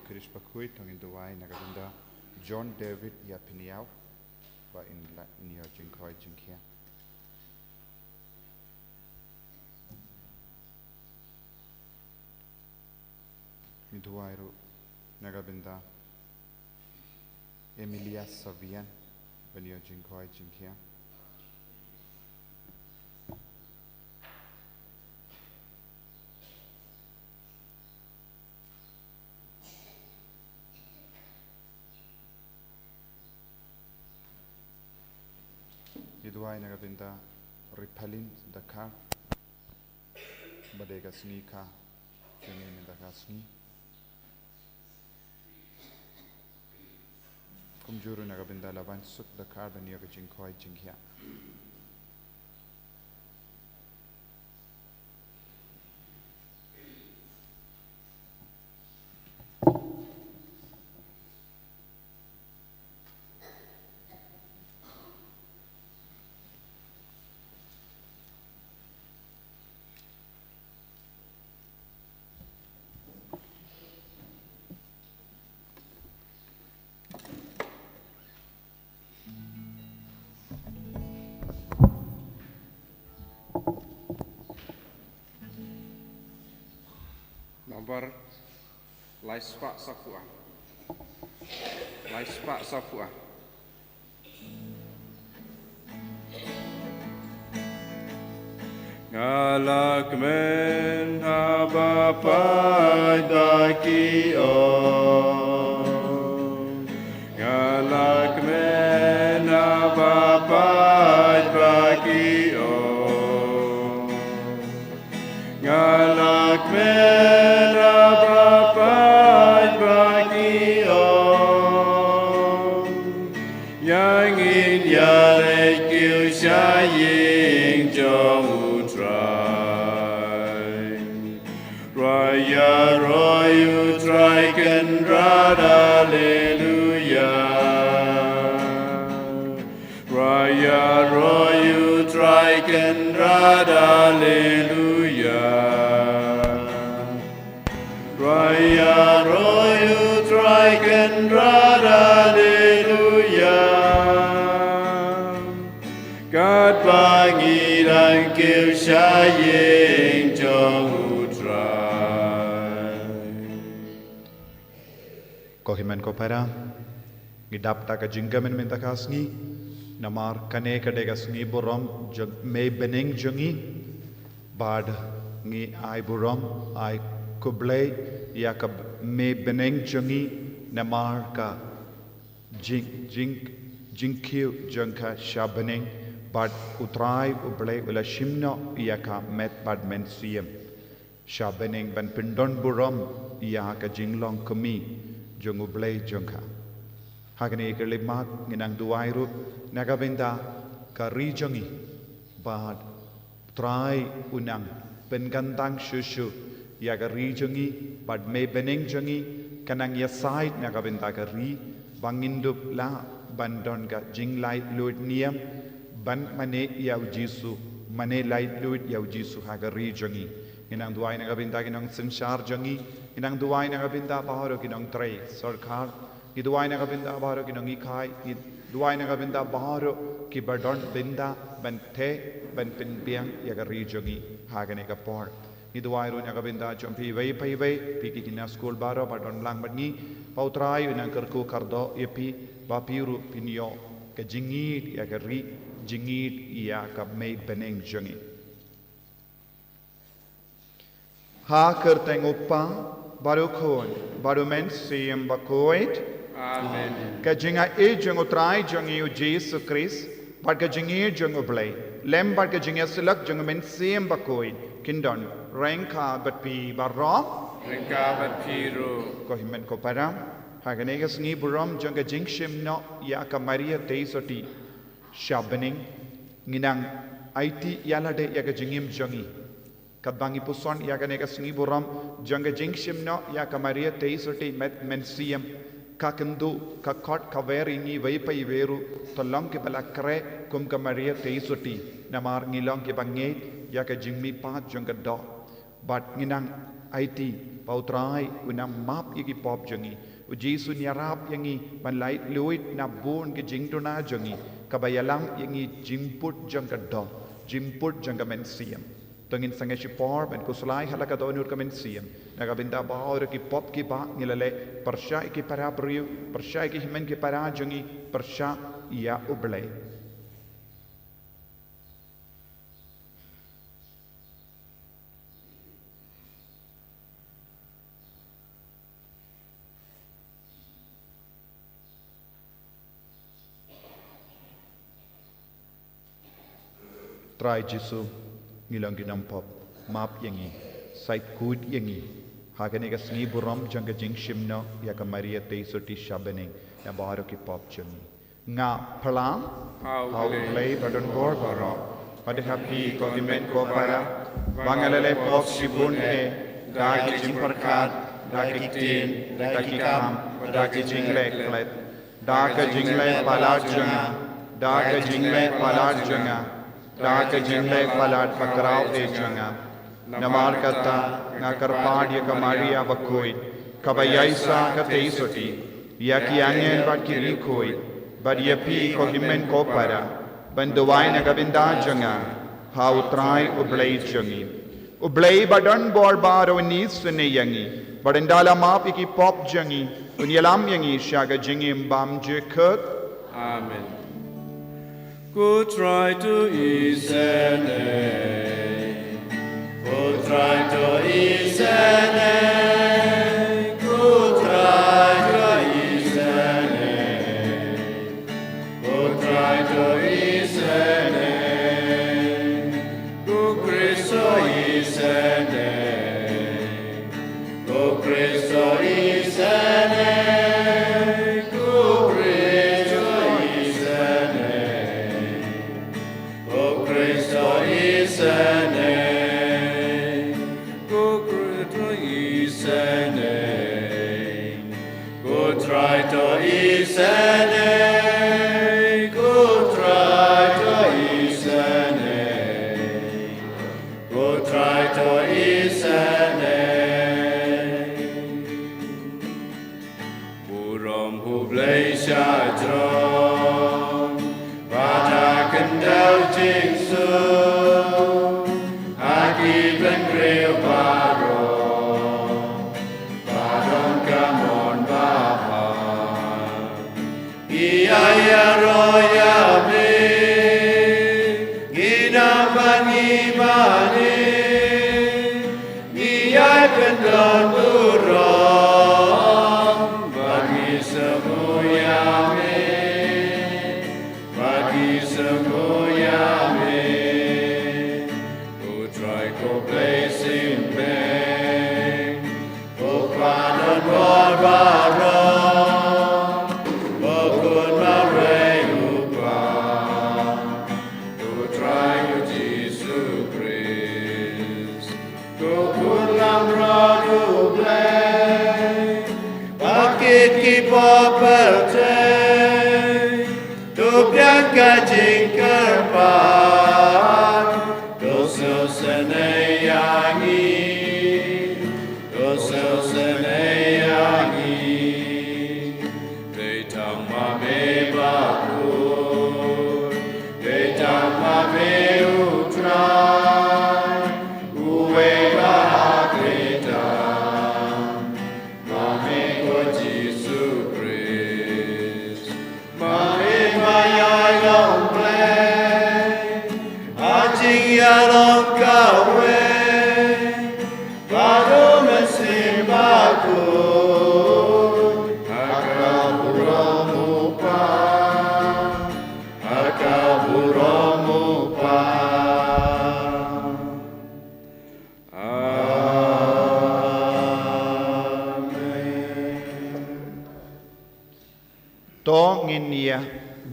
Chris Bakhuid tongin duwai nagabinda John David Yapiniao ba in your Jingkhoi Jingkhia. Miduairu nagabinda Emilia Savian when you're Jingkhoi Jingkhia. Iduai nagabinda Ripalin Dakar Badega Sngi ka Jungin Dakar Sngi Kumjuru nagabinda Laban Suk Dakar Banyoga Jingkhoi Jingkhia. Nomor Laispak Safua. Laispak Safua. Ngalak men habapai daki on. Ngalak men habapai daki on. Ngalak men Kohiman ko para gidap ta ka jinggamen men ta kasngi namar kane kadega sngi borom me Bneng jungi bad ngi ai borom ai kublai ya ka me Bneng jungi namar ka jingkhiu jangka shabaneng bad utrai ublai ula shimno ya ka met bad men siem shabaneng ban pindon borom ya ka jinglong kami Jungu blay jungka. Hagani kerlimat nginang duairu nagabinda karijangi bad try unang pengantang shushu ya karijangi bad me Bneng jangi kanang yasait nagabinda kari bangindup la bandon ka jinglai lud niam ban mane yau jisu mane light lud yau jisu hagari jangi nginang duai nagabinda kinang sinshar jangi Inang duwai nagabinda baharo kinong tray sarkar ki duwai nagabinda baharo kinong ikai ki duwai nagabinda baharo ki bardon binda ban the ban pinpiang yaga rijongi hagane ka por ki duwai ru nagabinda chompi wei pai wei pi ki kina school baro bardon lang badngi pautrai unang kerku kardo yepi bapiru pinyo ka jingit yaga ri jingit ya ka me Bneng jongi ha kerteng upa baru khon baru men siem Bakhuid Amen. Ka jinga e jungo trai jungi u Jesus Christ but ka jingi jungo blay lem but ka jinga silak jungo men siem Bakhuid kindon ranka but pi barom Rengka bat piru. ko himen ko param hagane ka sngi burom junga Jingshimnoh ya ka Maria Theisotti shabaning nginang IT yalade ya ka jingim jungi Kadbangi puson ya kane ka sngi buram janga Jingshimnoh ya ka Maria Theisotti met mensiam ka kendu ka kot ka veri ngi vai pai veru tolong ke balakre kum ka Maria Theisotti namar ngilong ke banget ya ka jingmi pat janga do but nginang IT pautrai una map yagi pop jangi ujisu nyarap yangi ban light luit na bun ke jingtuna jangi kabayalam yangi jimput jangka do jimput jangka mensiam tengin sangai sipor ban kuslai halaka donur ka mensiam nagabinda baur ki pop ki ba ngilale persya ki para priu persya ki himen ki para jangi persya ia ublai try Jisu ngilang ginampop map yangi site kud yangi hagane ka Sngi buram janga Jingshimnoh ya ka Maria Theisotti Bneng ya baro ki pop jangi nga phalam how play badon bor baro pada happy ko imen ko para bangalale pop sibun dagi jimparkat dagi tin dagi kam dagi jingle klet daga jingle palat janga daga jingle palat janga daga jingle palat pakrao janga namar kata ngakarpad ya ka Maria Bakhuid kabayaisa ka Theisotti ya ki angel bat ki rikoi bad yapi ko himen ko para banduwai na gabinda janga how try ublay jangi ublay badan bor baro nis ne yangi badandala map ki pop jangi unyalam yangi shaga jingim bam jekut Amen. Go try to isene. Go try to isene. Go try to isene. Go try to isene. Go Cristo isene. Go Cristo isene.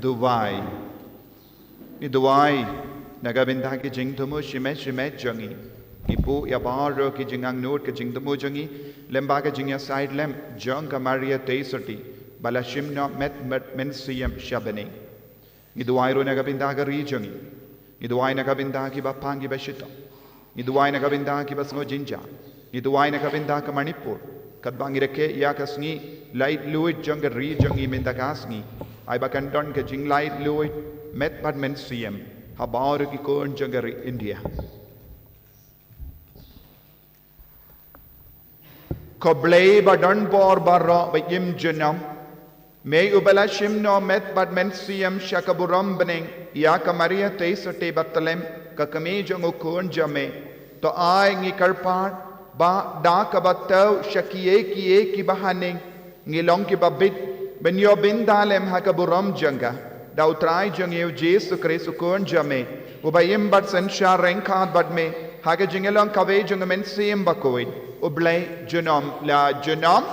Duwai ni duwai nagabinda ki jingtumu shimet jangi ipu ya baro ki jingang note ki jingtumu jangi lemba ka jingya side lem jang ka Maria Theisotti balashimnoh met mensiam Bneng ni duwai ro nagabinda ka ri jangi ni duwai nagabinda ki bapangi bashita ni duwai nagabinda ki basmo jinja Itu wai nak kabinda ke Manipur. Kat bang ireke ya ke Sngi light luit jang ke ri jang I minta ka Sngi. Ai bakan don ke jing light luit met bad men siem. Habar ki kon jang ke India. Ko blei ba don bor barra ba yim junam. May ubala shimno met bad men siem shakaburam Bneng ya ka Maria Theisotti batalem ka kami jang kon jame. To ai ngi karpar ba da ka batau shakiye ki bahaning ngilong ki babit benyo bindalem hakaburam janga da utrai jang eu Jesu Kristo kon jame ubayim bat sensha renkad bat me haga jingelong kave jang men sim Bakhuid ublay junom la junom.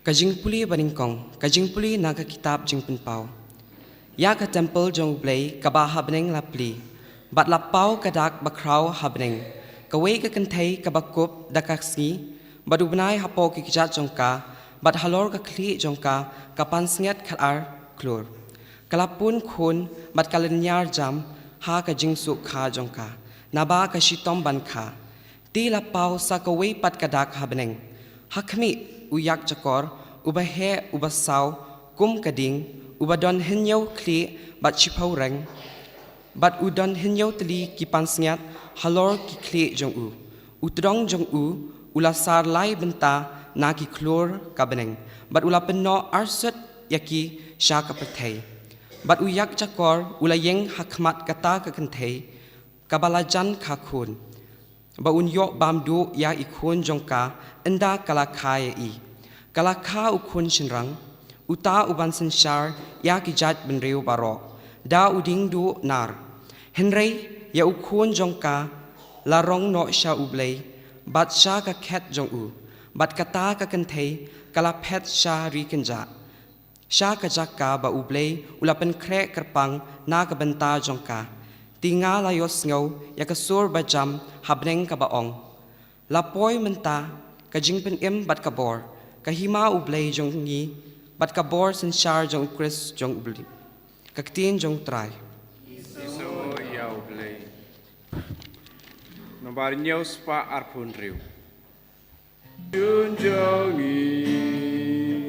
Kajing puli baningkong, kajing puli naga kitab jing penpau. Ya ka temple jong blay kaba Bneng lapli, bat lapau kadak bakrau Bneng. Kawe ka kentay kabakup dakaksi, badu benai hapo kikijat jongka, bat halor ka kli jongka kapan senget kalar klur. Kalapun kun bat kalinyar jam ha kajing sukha jongka, naba ka shitom banka. Ti lapau sa kawe pat kadak Bneng. Hakmi uyak jakor, ubahe ubasau, kum kading, ubadon hinyaw kli bat chipau reng, bat udon hinyaw tali kipan sengat halor ki kli jong u. Utrong jong u, ulasar lai benta na ki klor ka Bneng, bat ula peno arsut yaki sya ka pertay. Bat uyak jakor ulayeng hakmat kata ka kentay, kabalajan ka kun. Ba unyok bamdu ya ikun jongka enda kalakaya I. Kalaka ukun shinrang, uta uban sensyar ya kijat benreu barok, da uding du nar. Henry ya ukun jongka larong no sya ublay, bat sya ka ket jong u, bat kata ka kentay kalapet sya rikenja. Sya ka jaka ba ublay ulapen krek kerpang na kabenta jongka. Tinga layos ngaw ya kasur bajam Bneng kabaong. Lapoy menta kajing penim bat kabor, kahima ublay jong ngi, bat kabor sensyar jong Chris jong ubli. Kaktin jong try. Iso ya ublay. Nombar nyaw spa arpun riu. Yun jongi,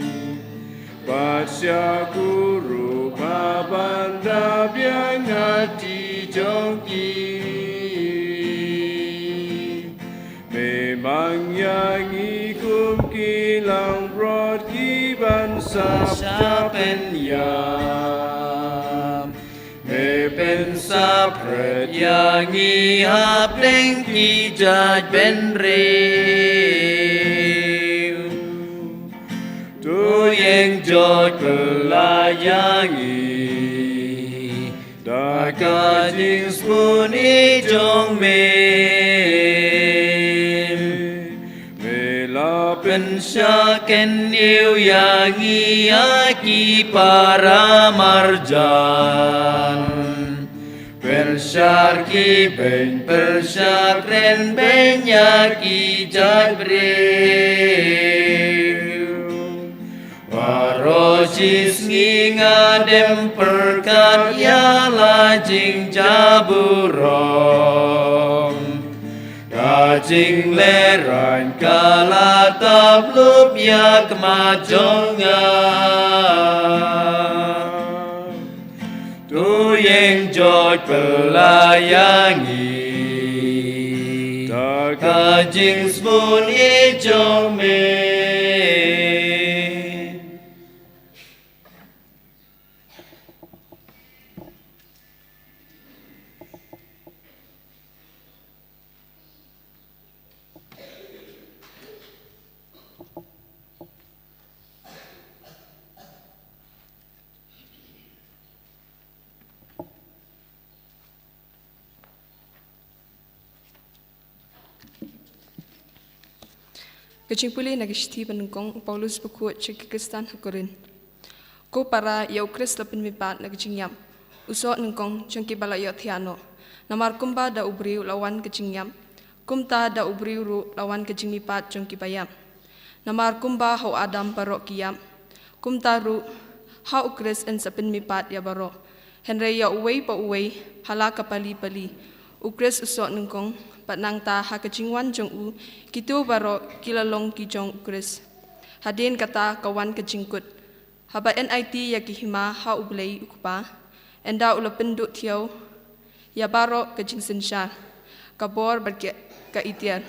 basya guru babanda biang hati jongki. Memang yang ikum kilang brod kiban sapen yam. Mepen sapret yang ihap deng kijat ben rew. Tu yang jod pelayangi, da kajing spuni jong pensyakan yêu yang iaki para marjan. Persyar ki ben persyar ren benyaki jadbreu. Warosis ngingadem perkat ya lajing jaburong. Kajing leran kalatap lup ya kemajongan. Tu yang jod pelayangi, kajing spun ijong me. Kajing puli nagishti Bneng Paulus Bakhuid Pakistan hakurin. Ko para ya ukris lapin mipat nagijingyam. Usot nengkong jangki bala ya thiano. Namar kumba da ubriu lawan kajingyam. Kumta da ubriu ru lawan kajing mipat jangki bayam. Namar kumba hau Adam barok kiyam. Kumta ru ha ukris en sapin mipat ya barok. Henry ya uwei pa uwei halaka pali. Ukris usot nengkong pat nang ta ha kajingwan jong u kitu barok kilalong ki jong ukris. Hadin kata kawan kajingkut. Haba NIT ya kihima ha ublei ukpa. Enda ulapin duk tiaw. Ya barok kajing sensar. Kabor berke ka itiar.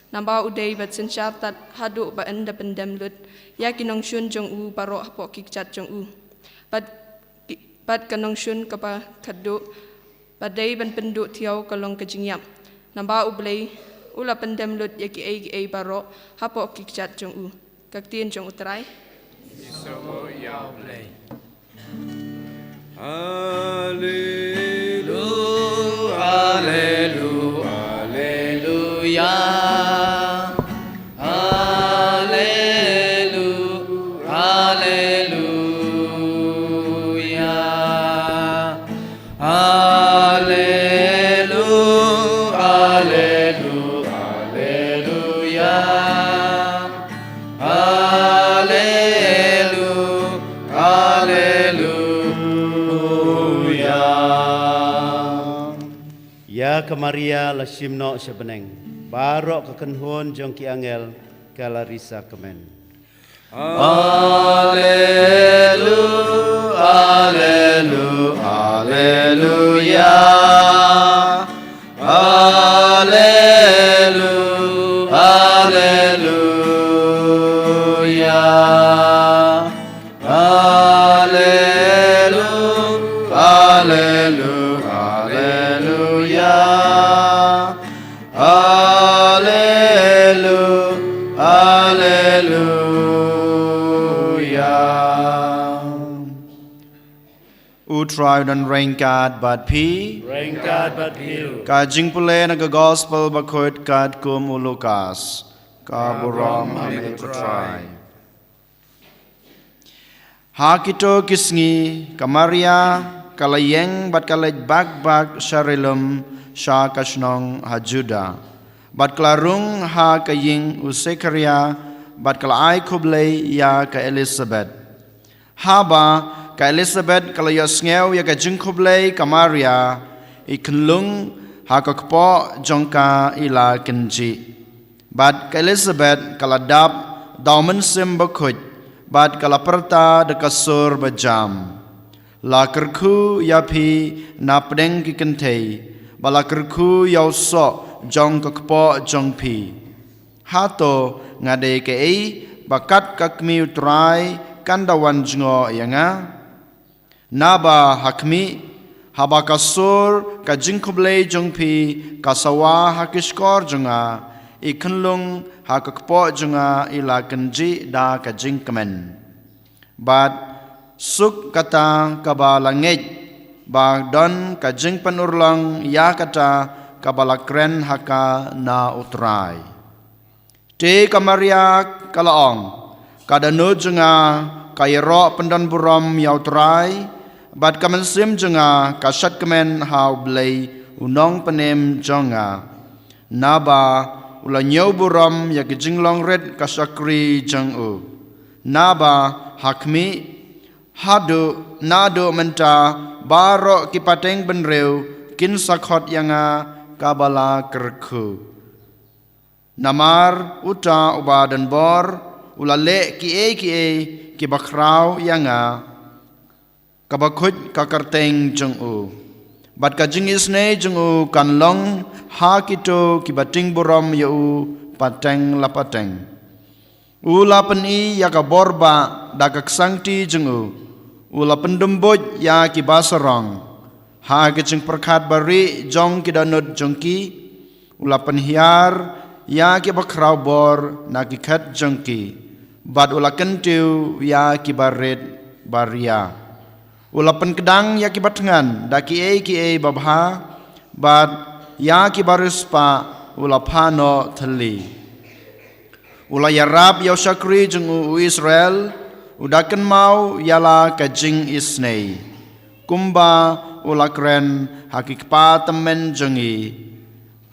Namba udai bat sensar tat hadu ba enda pendem lut. Ya kinong shun jong u barok hapok kikchat jong u. Bat kanong shun kapa kadu. Badai ban penduk tiaw kalong kajingyam. Namba ublei ula pendem lut ya ki ai barok hapok kikchat jong u. Kaktiin jong utrai. Isobo ya ublei. Hallelujah, hallelujah, hallelujah, hallelujah, hallelujah, hallelujah, hallelujah, Ya kemaria la Jingshimnoh Bneng. Barok kekenhun jong ki angel galarisa kemen. hallelujah, hallelujah, hallelujah, hallelujah, hallelujah, hallelujah, hallelujah, hallelujah. Utrai dan rengkat bat pi. Rengkat bat hiu. Kajing pule naga gospel Bakhuid kat kum ulukas. Kaburam amit utrai. Hakito kisngi kamaria kalayeng bat kalej bag sharilum sha kashnong hajuda. Bat kelarung ha kaying usekaria bat kalai kublei ya ka Elizabeth. Haba ka Elizabeth kalaya sngew ya ka jingkublei kamaria ikenlung ha ka kpo jongka ila kenji. Bat ka Elizabeth kaladap daumen sim Bakhuid bat kalaperta de kasur bajam. La kerku ya pi na Bneng ki kentei bala kerku yau so jong kakpo jong pi. Hato ngade ke bakat kakmi utrai kandawan jengo yanga. Naba hakmi haba kasur ka jingkublei jong pi kasawa hakishkor jonga ikenlung hakakpo jonga ila kenji da ka jingkemen. Bat suk kata kaba langit ba don ka jing penurlang ya kata kabala kren haka na utrai. Te kamaria kalaong kada no jenga kayro pendan buram ya utrai bat kamensim jenga kasat kemen hau blei unong penem jonga. Naba ula nyau buram ya kijinglong red kasakri jengu. Naba hakmi hadu nado menta barok kipateng benreu kin sakhot yanga kabala kerku. Namar uta uba dan bor ulale ki bakrau yanga kabakut kakarteng jengu. Bat kajing isne jengu kanlong ha kito kibating buram yau pateng lapateng. Ula peni ya ka borba da kaksangti jengu. Ula pendemboj ya ki basarong. Ha kecing perkat bari jong ki danut jongki. Ula penhiar ya ki bakrau bor na ki khat jongki. Bat ula kentiu ya ki barit baria. Ula penkedang ya ki batengan da ki babha. Bat ya ki barispa ula pano thali. Ula yarap yaw syakri jeng u Israel, udakan mau yala ka jing isnei. Kumba ula kren hakikpa temen jengi.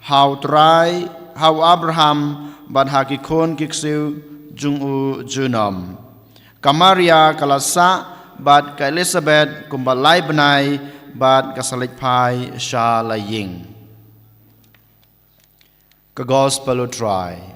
Hau trai, hau Abraham, bad hakikon kiksiu jung u junom. Kamaria kalasa, bad ka Elizabeth, kumba lai benai, bad kasalit pai sya laying. Ka gospel u try.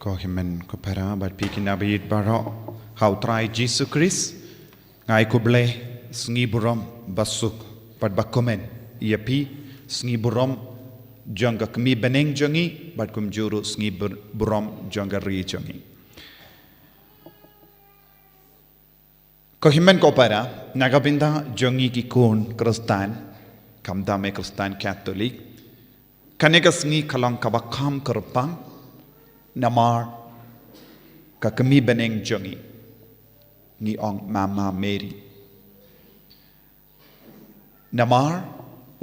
Ko himen ko para bat pikin abid baro hau try Jesus Christ ngai ko ble sngi buram basuk bat bakomen iapi sngi buram jangga kemi Bneng jangi bat kum juru sngi buram jangga ri jangi ko himen ko para nagabinda jangi ki kun Kristen kamda me Kristen Katolik kaneka sngi kalang kabakam kerpang namar ka kami Bneng jangi ni ong Mama Mary namar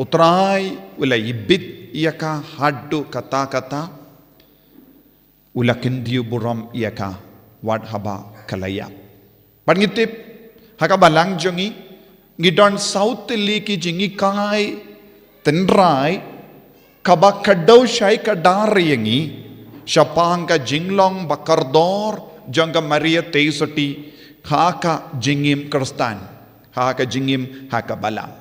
utrai ula ibit iaka haddu kata ula kendiu buram iaka wad haba kalaya but ngitip haka balang jangi ngidon south li ki jingi kai tenrai kabak kadau shai kadari yangi Syapangka jinglong bakardor jangka Maria Theisotti haka jingim Kristen haka jingim haka balang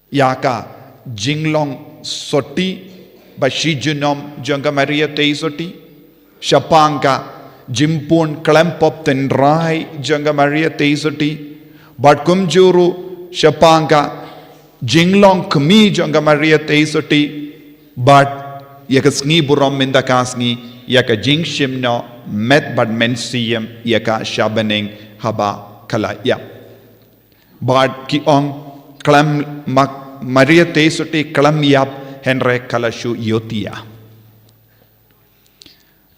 yaka jinglong soti bashijunom jangka Maria Theisotti syapangka jimpun klempop tenrai jangka Maria Theisotti batkum juru syapangka jinglong kemi jangka Maria Theisotti bat yaka sngi buram minda kasngi yaka Jingshimnoh met bad mensiem yaka Bneng haba kala yap bad ki ong klam mak Maria Theisotti klam yap henre kala shu yotia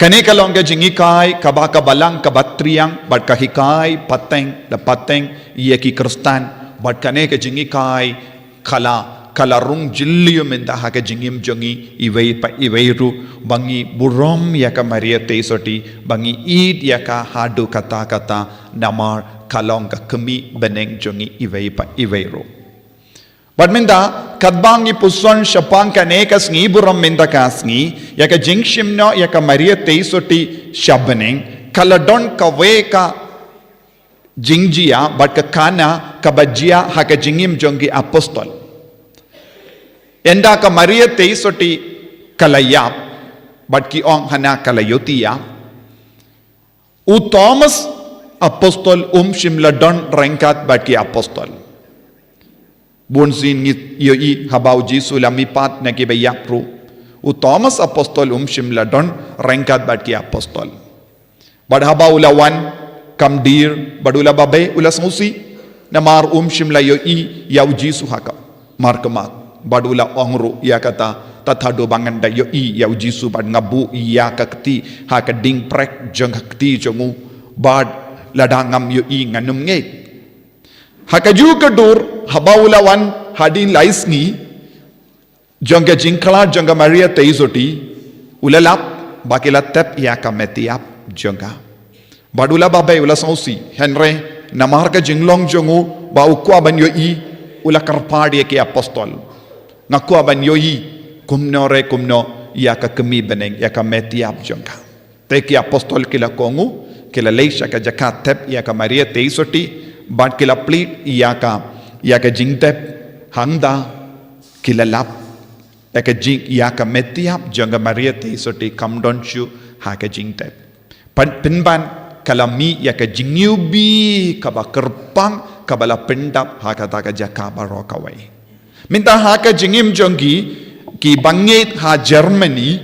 kane kalonga jingi kai kabaka balang kabatriang bad kahikai pateng yaki Kristen bad kane ka jingi kai kala rung jillium minda haka jingim jongi iweiru bangi burom yaka Maria Theisotti bangi id yaka hadu kata namar kalong ka kemi Bneng jongi iweiru badminda kadbangi puson syapang kaneka sngi burom minda kasngi yaka Jingshimnoh yaka Maria Theisotti Bneng kaladon kaweka jingjia bad ka kana kabajia haka jingim jongi apostol Enda ka Maria Theisotti kalayap but ki ong hana kalayotia u Thomas apostol shimladon rengkat but ki apostol bunsin yoi habau Jisu lamipat na ki bayapru u Thomas apostol shimladon rengkat but ki apostol but habau lawan kamdir badula babe ula sausi namar shimla yoi yau Jisu haka markemak badula ongru ya kata tatado banganda yo i ya Jisu bad ngabu ya kakti ha ka ding prek jeng hakti jongu bad ladangam yo i nganum nge ha ka ju kadur habaulawan hadin laisni jongga jingkala jongga Maria Theisotti ulalap bakila tep ya ka metiap jongga badula babai ula sausi henre namar ka jinglong jongu ba ukwa ban yo i ula karpadi ke apostol ngaku aban yoi kumno ya ka kemi Bneng ya ka metiap jongka teki apostol kila kongu kila leisha ka jakat tep ya ka Maria Theisotti bat kila plit ya ka jingtep hangda kila lap ya ka metiap jongka Maria Theisotti kamdon shu ha ka jingtep pinban kalami ya ka jingyubi kaba kerpang kabala pendap ha ka ta ka jakaba rokawai minta haka jingim jongi ki bangit ha Germany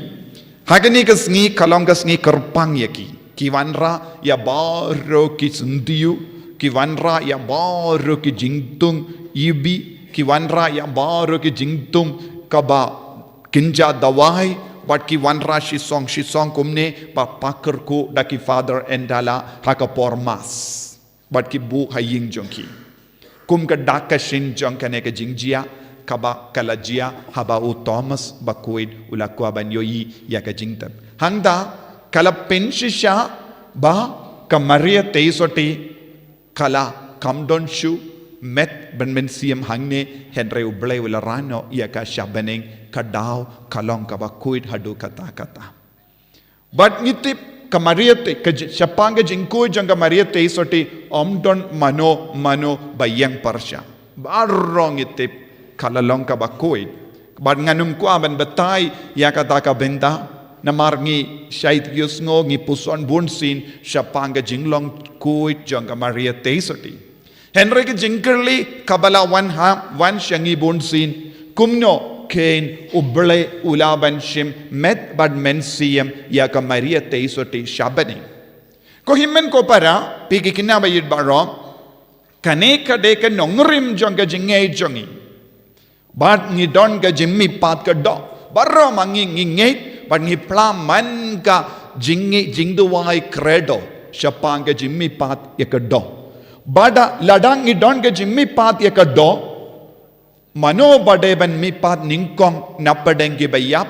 haka ni kasngi kalong kasngi kerpang yaki ki wanra ya baro ki sendiu ki wanra ya baro ki jingtung ibi ki wanra ya baru ki jingtum kaba kinja dawai but ki wanra shi song kumne pa pakar ko da ki father endala haka pormas but ki bu haying jongki kum ka daka shin jong kane ka jingjia kaba kalajia haba u Thomas Bakhuid ulakwa ban yoi ya ka jingtab hangda kala penshisha ba ka Maria Theisotti kala kamdon shu met ben siem hangne Henry ublay wala rano ya ka Bneng kadaw kalong ka Bakhuid hadu kata but ngitip ka Maria ka Shapanga jingko jang ka Maria Theisotti omdon mano bayang parsha barong ngitip kalalong ka Bakhuid but nganum ko aban batay ya kata ka benda namar ngi syait yusngo ngi puson bunsin Shapanga jinglong kuit jang ka Maria Theisotti Henry ke jingkerli kabala wan Sngi bunsin kumno kain uble ulaban shim met bad men siem ya ka Maria Theisotti Bneng ko himmen ko para pigi kinabayid baro kane ka de ka nongrim jang ka jingay jangi bad ngi don ka jimmi pat ka do baro mangi ngingay bad ngi plaman ka jingduwai credo Shapanga jimmi pat ya ka do bada ladang ngi don ka jimmi pat ya ka do mano badeban mi pat ningkong napadeng ki bayap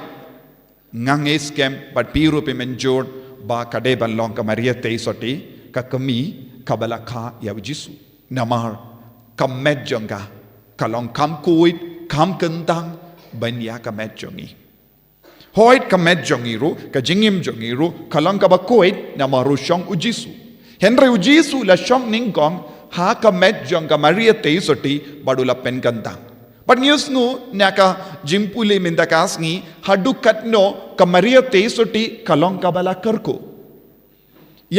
ngangis kem but piru pe menjor ba kadeban long ka Maria Theisotti ka kami kabala kha ya Jisu namar kamet jonga kalong kam kuit kam kentang ban ya kamet jongi hoit kamet jongi ru ka jingim jongi ru kalong ka Bakhuid namaru shong Jisu Henry Jisu la shong ningkong ha kamet jonga Maria Theisotti badula pen kentang but news nu naka jimpule mindakas ni hadu katno ka Maria Theisotti kalong kabala karko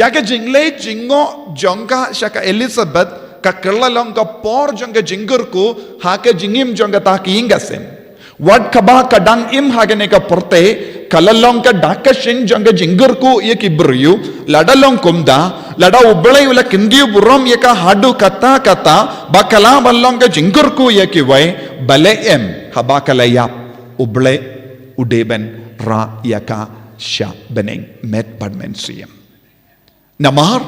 yaka jingle jingo jongka shaka Elizabeth ka kerlalong ka por jongka jingur ko haka jingim jongka ta kiingasem wad kaba kadang im hagane ka porte kalalong ka dakashin jongka jingur ko ye kibryu ladalong kumda lada ublay ula kindiu burom ye ka hadu kata bakala ballong ka jingur ko ye kiwai bale em habakalayap uble udeben ra yaka Bneng met badmen siem namar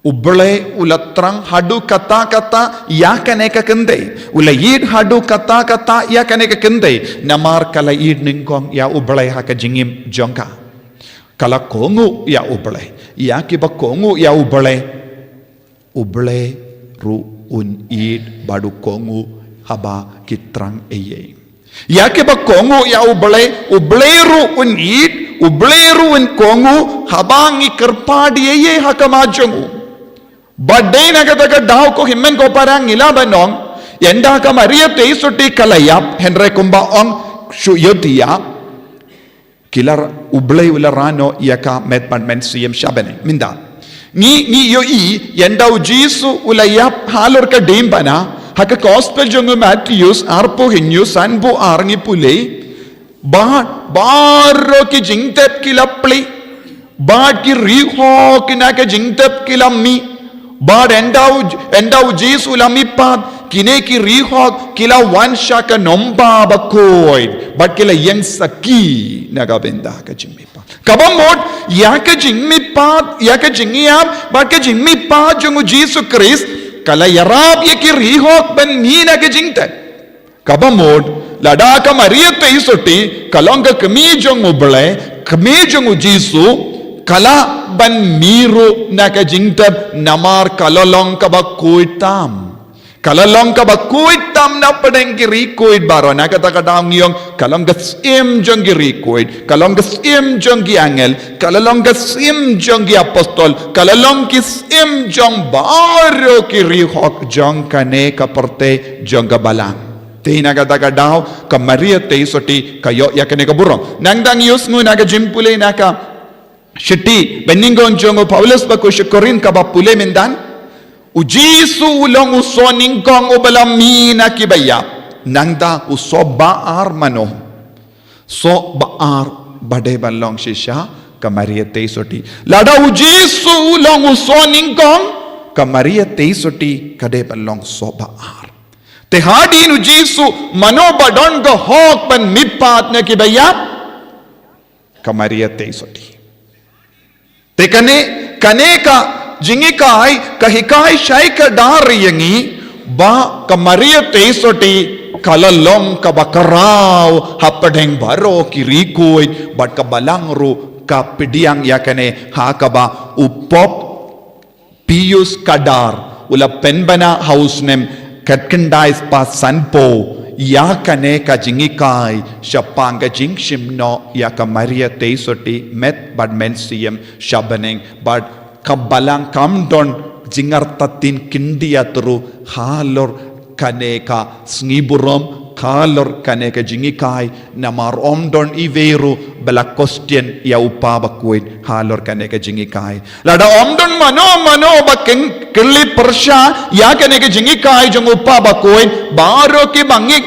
uble ulatrang hadu kata yakane ka kende ula yid hadu kata yakane ka kende namar kala yid ningkong ya uble haka jingim jongka kala kongu ya uble ya kiba kongu ya uble ru un yid badu kongu haba kitrang eye yake ba kongu ya uble ru un id uble ru un kongu haba ngi kerpadi eye hakamajongu badde nagataka daw ko himmen ko parang ila banong yenda ka Maria Theisotti kalayap Henry kumba ong shuyodiya kilar uble ula rano yaka met men siem Bneng minda ni yo yenda Jisu ulayap halor ka dembana haka gospel jongo Matthews arpo hinyo sanbo arngi pule baro ki jingtep kilapli ki riho kinaka jingtep kilammi endau Jisu lamipat kine ki riho kila wansha ka nomba Bakhuid kila yang saki naga benda ka jingmipa kabamot yaka jingmipat yaka jingiam ka jingmipat jongo Jisu Christ kala yarab ye ki rihok ben nina ke jingte kabamod lada ka Maria Theisotti kalonga kami jong uble kami jong Jisu kala ban miru na ka jingte namar kalalong ka Bakhuid tam na padeng ki rikuid baro na kata kadang yung kalonga sim jong ki rikuid kalonga sim jong ki angel kalalonga sim jong ki apostol kalalong ki sim jong baro ki rihok jong kane kaparte jong gabalang tina kata kadaw ka Maria Theisotti kayo yakane ka burong nangdang yus ngu naga jimpule naka shiti beningon jong Paulus bakushe korin ka bapule mindan Jisu ulong usoning kong ubalamina kibaya nangda uso baar mano so baar bade balong shisha ka Maria Theisotti lada Jisu ulong usoning kong ka Maria Theisotti kade balong so baar Te hadi nu Jesu manobadon go hok ban mipat na kibaya ka Maria Theisotti. Te kane ka jingikai ka hikai shai ka dariyangi ba ka Maria Theisotti kalalong ka bakaraw hapadeng baro kirikoy bat ka balangro ka pidiang yakane ha ka ba upop Pius kadar ula penbana house nem katkandais pa sanpo yakane ka jingikai shapanga Jingshimnoh ya ka Maria Theisotti met bad mensium shabaneng bad kabalang kamdon jingartatin kindiatru halor kaneka Sngi kalor kaneka jingikai namar omdon iveru bela question ya upa Bakhuid halor kaneka jingikai lada omdon mano baking kelli persha ya kaneka jingikai jong upa Bakhuid baro ki bangit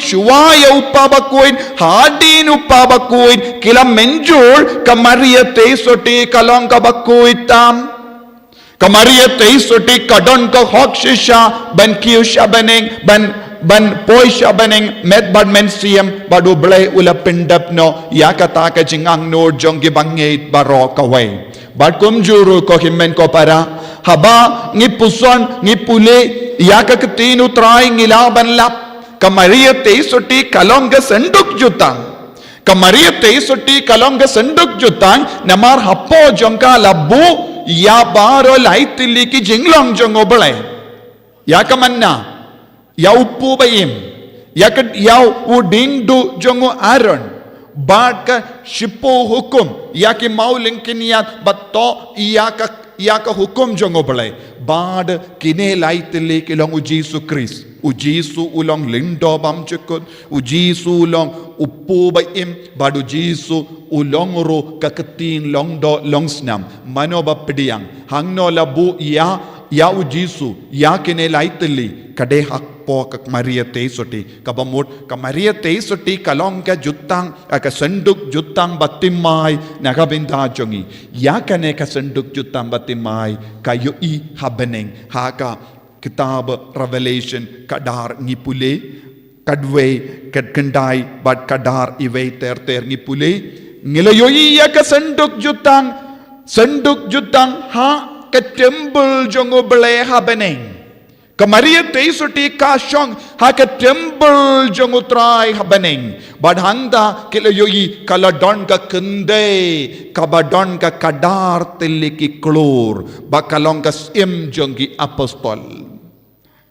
chua ya upa Bakhuid hadin upa Bakhuid kila menjul ka Maria Theisotti kalong ka Bakhuid tam ka Maria Theisotti kadon ka hok shisha ban kiu shabaneng ban poi shabaneng met bad mensium badu blay ula pindap no yakata ka jingang no jonggi bangit baro kawai bad kumjuru ko himmen ko para haba ngi puson ngi pule yaka ketinu try ngilaban lap ka Maria Theisotti kalong ga senduk jutang ka Maria Theisotti kalong ga senduk jutang namar happo jongka labbu ya baro laitili ki jinglong jong oblay yaka manna Yau pu bayim, yakat yau uding du jongo aron, bad ka shipo hukum, yaki mau lingkiniat bato yaka hukum jongo balai, bad kine laitili kilong ujisu Kris, ujisu ulong lindo bam cekut, ujisu ulong upu bayim, bad ujisu ulong ro kaketin long do long snam, mano bapediang, hangno labu ya ujisu, ya kine laitili, kade hak po ka Maria Theisotti kabamut ka Maria Theisotti kalong ka jutang ka senduk jutang batimay nakabinda jongi yakane ka senduk jutang batimay kayo I habaneng haka kitab Revelation kadar ngipule kadwe kadkandai bad kadar iway ter ngipule ngilayo iya ka senduk jutang ha ka temple jongo bele habaneng ka Maria Theisotti ka syong ha ka temple jong utray habaneng badhangda kilayoyi kaladon ka kende kabadon ka kadar tiliki klor bakalong ka sim jonggi apostol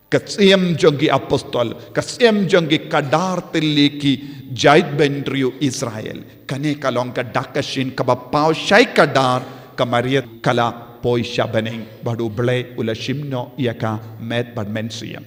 kasim jonggi apostol kasim jonggi kadar tiliki jait bendrio Israel kane kalong ka dakashin kabapaw shay kadar ka Maria kala poi shabaneng badu blay ula shimno yaka met bad mensiam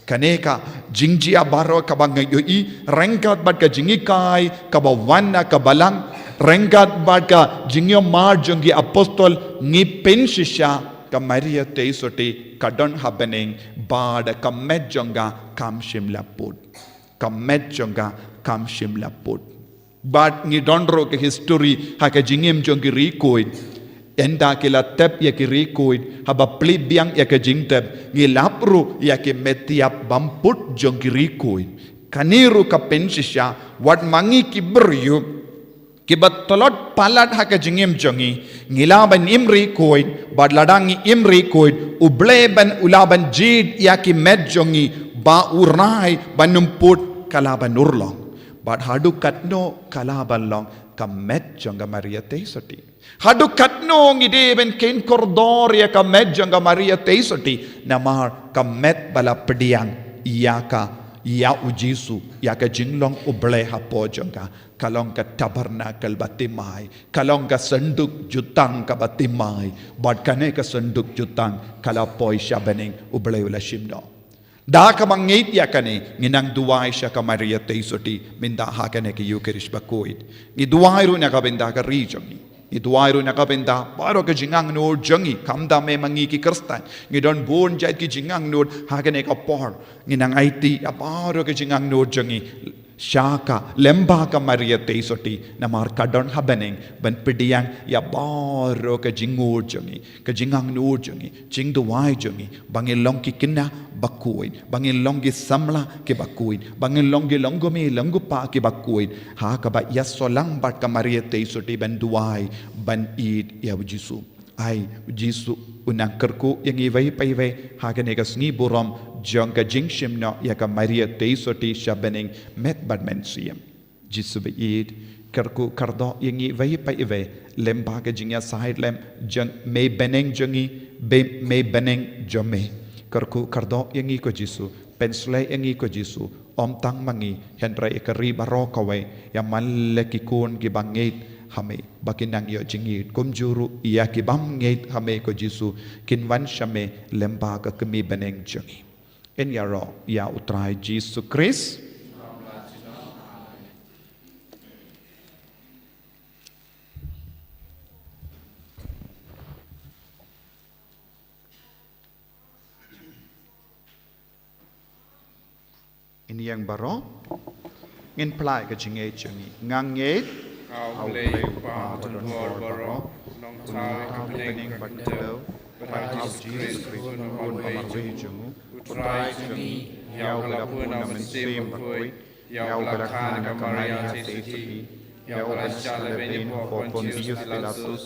kaneka jingjia baro kabang yoi rengkat bad ka jingikai kabawana kabalang rengkat bad ka jingyo mar jongi apostol ngi penshisha ka Maria Theisotti kadon habaneng bad ka met jonga kam shimlaput bad ngi dondro ke history ha ka jingim jongi rikoid enda kila tep ya kirikoid haba plibiang ya ke jingtep ngilapru ya ke metiap bamput jong kirikoid kaniru ka pensisya wat mangi kiberyu kibat tolot palat ha ke jingim jongi ngilaban imri koid bad ladangi imri koid ubleban ulaban jid ya ke med jongi ba urai banumput kalaban urlong bad hadu katno kalaban long ka met jonga Maria Theisotti hadu katno ngide ben ken kordor ya ka met jonga Maria Theisotti namar ka met bala pediang ya ujisu ya ka jinglong uble hapo jonga kalong ka tabernakel batimai kalong ka senduk jutang ka batimai bad kane ka senduk jutang kala poi shabaneng uble ula shimno da ka mangit ya kane nginang duwai sya ka Maria Theisotti minda ha kane ki Eucharist Bakhuid ni duwai ru na ka benda ka rijongi ni duwai ru na ka benda baro ka jingang no jongi kamda me mangi ki kristan ni don bon jait ki jingang no ha kane ka por nginang IT baro ka jingang no jongi Shaka lembaga Maria Theisotti namar kadon habening ban pidiang ya baro ka jingur jongi ka jingang nur jongi jing duwai jongi bangin long ki kinna Bakhuid bangin long ki samla ke Bakhuid bangin long ki longomi longupa ke Bakhuid ha ka ba yasolang bat ka Maria Theisotti ban duwai ban id ya Jisu ai Jisu unang kerku yang iwai paiwai ha ka negas ni buram jong ka Jingshimnoh ya ka Maria Theisotti Bneng met badmensiam Jisu beid kerku kardo yang iwai paiwai lemba ka jingya sahid lem jong me Bneng jongi be me Bneng jome kerku kardo yang i ko Jisu penslay yang i ko Jisu om tang mangi hendrai kari baro kawai yang malekikun ki bangit hame bakinang yo jingit kumjuru iya ki bam ngait hame ko Jisu kinwan shame lemba ka kemi Bneng jongi en yaro ya utrai Jisu Kris ini yang baro ngin plai ka jingai jongi nganget Kau boleh upah dan boro nong cai Bneng badelo pada Yesus Kristus pun pamarway jongu utrai jongi yau galapun amansim Bakhuid yau galakhan ka Maria Theisotti yau galachal beni popon Dios Pilatus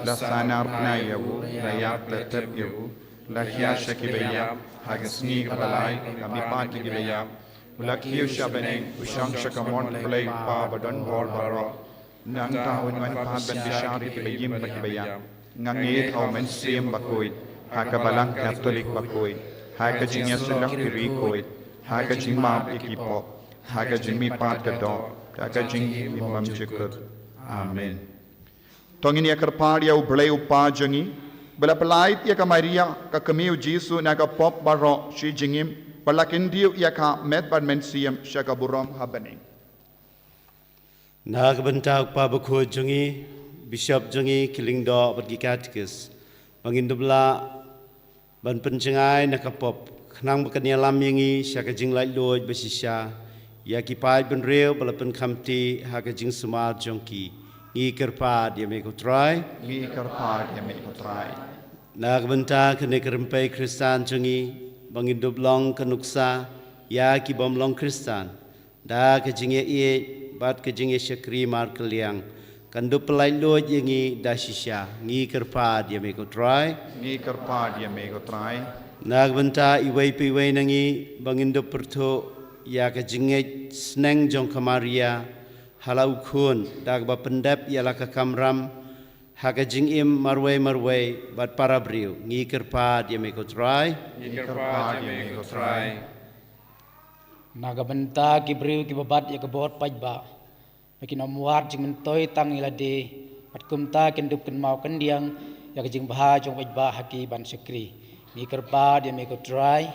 la sanar na yau layak letep yau la hiasha kibaya hagasni balai kami pagi kibaya Ulakhiu Bneng usang shakamon play pa badon bor baro nang tahun man pan ben bishari kibeyim bakibaya ngangit au men sim Bakhuid hakabalang Katolik Bakhuid hakajing yasulak pirikoid hakajing map ikipo hakajing mi pat kado hakajing imam jikut amen tongin ya kerpar ya ublay upa jangi bala pelait ya ka Maria ka kamiu Jisu na ka pop baro shi jingim balakin diu ya ka met badmensiam shaka buram Bneng Nagbentak pa Bakhuid jongi Bishop jongi kilingdo bergikatkes bangindubla ban pencengai nakapop knang bakania lam yangi syaka jing lai loj besisya ya kipai ben reu balapen khamti haka jing semar jongki ngi kerpa dia me ko try nagbenta kene kerempai Kristan jongi bangindublong kenuksa ya ki bomlong Kristan da ke jing ye bat ke jing syakri mar keliang kandu pelai lo yengi dasisya ngi kerpa dia me ko try nagbenta iwai piwai nangi bangindo perto ya ke jinge sneng jong kamaria halau kun dag ba pendap ya la ka kamram ha ka jing im marwai bat para briu ngi kerpa dia me ko try Nagabenta kibriu kibabat ya kebot pajba makin amuat jing mentoi tang ilade pat kumta kendup ken mau kendiang ya kejing bah jong pajba haki ban sekri ni kerpa dia me ko try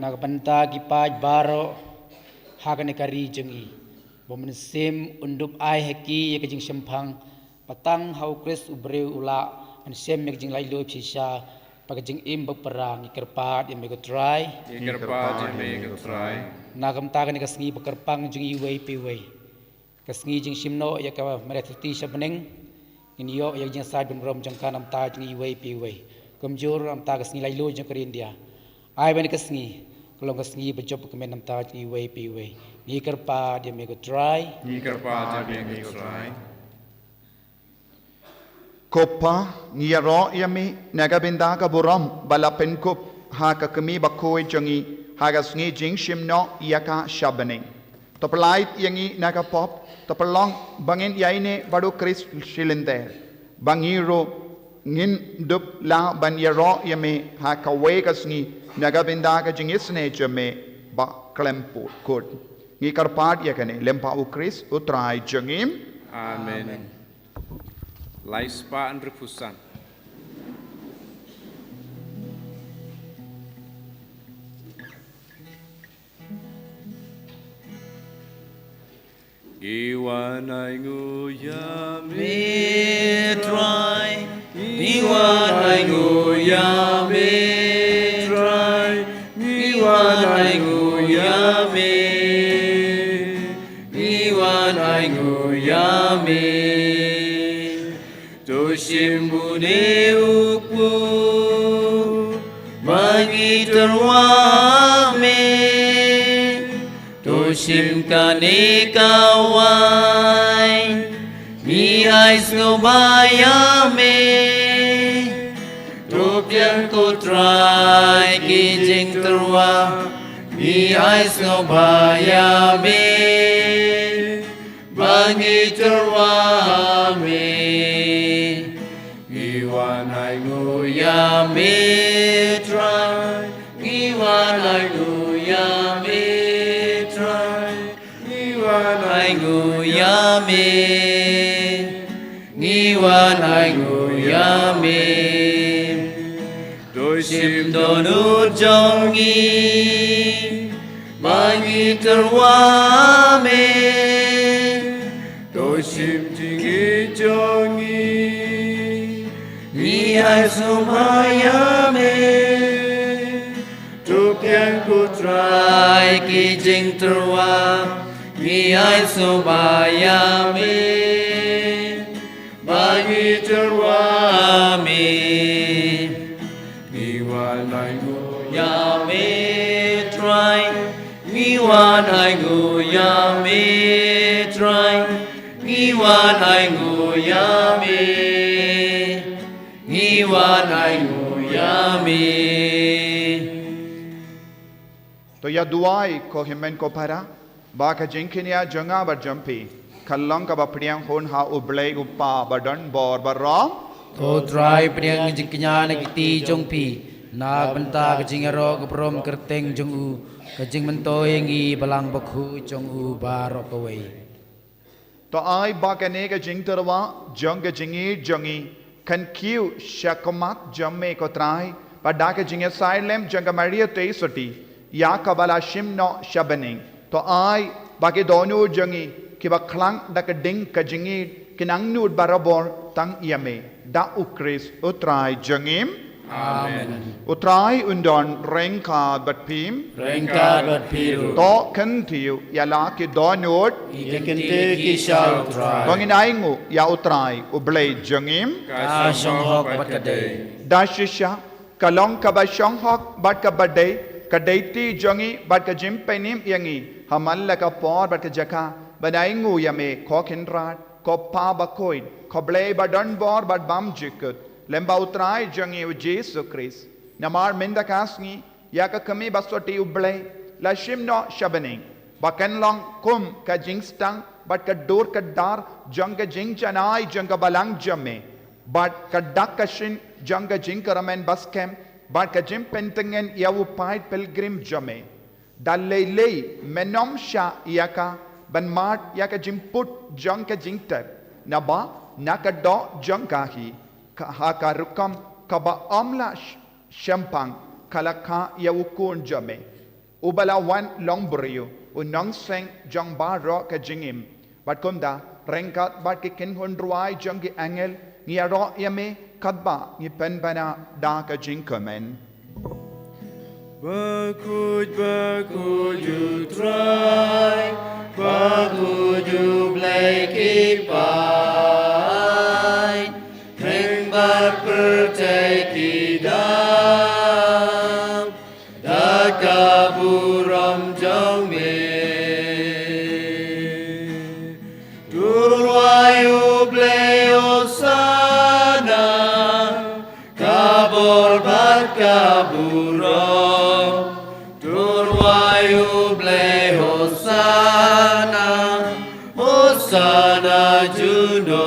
nagabenta kipaj baro hakane kari jengi bomen sim undup ai haki ya kejing sempang patang hau kris ubreu ula an sem me kejing lai lo phisha pagajing im berperang ikerpat yang mego try nagam tagan kasngi bekerpang jing iwei piwei kasngi Jingshimnoh ya ka Maria Theisotti Bneng ini yo ya jing sad ben rom jangkan am ta jing iwei piwei kamjur am ta kasngi lai lo jing kerindia ai ben kasngi kolong kasngi bejob kemen am ta jing iwei piwei ni kerpat yang mego try Kopa ngiyaro yami nagabinda ka buram balapen kup ha ka kami Bakhuid jongi ha ka sngi Jingshimnoh ya ka Bneng topelait yangi naga pop topelong bangin yaine badu Kris shilinde bangiro ngin dup la ban yaro yami ha ka we ka sngi nagabinda ka jingisne jame ba klempo kod ngi karpat yakane lempa u Kris utrai jongim amen Laispa and repusan. Iwanai nguya mitrai, iwanai nguya mitrai, iwanai nguya mitrai. Shimbune ukpu Bagi terwame Toshim kane kawai Mi ais ngobayame Topian ko try Kijing terwa Mi ais ngobayame Bagi terwame Iwanay nguyame try Iwanay nguyame try Iwanay nguyame Iwanay nguyame Doshim donut jongi Bagi terwame Doshim jingi jongi Mi ai sumayame Tupian kutrai ki jing terwa Mi ai sumayame Bagi terwa me Iwan ai nguyame try Iwan ai nguyame try Iwan ai nguyame Iwan ai nguyame तो या दुआई को हिमेन को परा बाका जिंकिनिया जंगा बरजम्पी कल्लंग का बपड़ियां होन हा उबले उपा बडन बोर बर्राम तो ट्राई प्रियंग जिंकिnya nekiti jongpi na benta kejing ero keprom kerteng jongu kejing mento yengi balang bakhu jongu barok away तो आई बाका ने का जिंग तरवा जंग जिंगी जंगी कंक्यू शकमक जम्मे को त्राई बड़ा के जिंगे साइलेम जंग मरिया तेसोटी या कबला शिमनो शबनिंग तो आई बाकी दोनों जंगी कि बखलांग डक डिंग का जिंगी कि नंगनूड बराबर तंग यमे दा उक्रिस उतराई जंगीम Amen उतराई उन्दोन रेंका बटपीम Rengka bat piru तो कंटियो या ला के दोनों Ikente kisau try बंगिन आएंगो या उतराई उबले जंगीम Ka songhok bat kadai दाशिशा कलोंग कबा शंघक बट कबडे कडेती जंगी बट का जिम पेनिम यंगी हमल का पौर बट का जका बनाएंगो यमे कोकिनराट कोपा बकोइड कोबले बडन बोर बट बम जिकत लेम्बा उतराई जंगी उ जेसु क्रिस नमार मिंदा कासनी या का कमी बसोटी उबले लशिमनो शबनिंग बकनलोंग कुम का जिंगस्टंग बट का डोर का दार जंग जिंग चनाई जंग बलंग जमे बट का डक कशिन जंग जिंग करमेन बसकेम बट का जिम पेंटिंगन या वो पाइट पिलग्रिम जमे डाले ले मेनोम शा या का बनमाट या का जिम पुट जंग का जिंग टर नबा ना का डो जंग का ही हा का रुकम कबा अमला शंपांग कलखा या वो कौन जमे ubala wan long brio unong seng jong ba ro ka jingim bat komda rengkat bat ki kin hundruai jong ki angel ngia ro yame kadba ni pen bana da ka jing komen Bakhuid you try Bakhuid you blake pai Ring bar perteki dam Dakaburam jome Turwayu bleo sana Kabor bat kaburam Turwayu bleo sana Hosana juno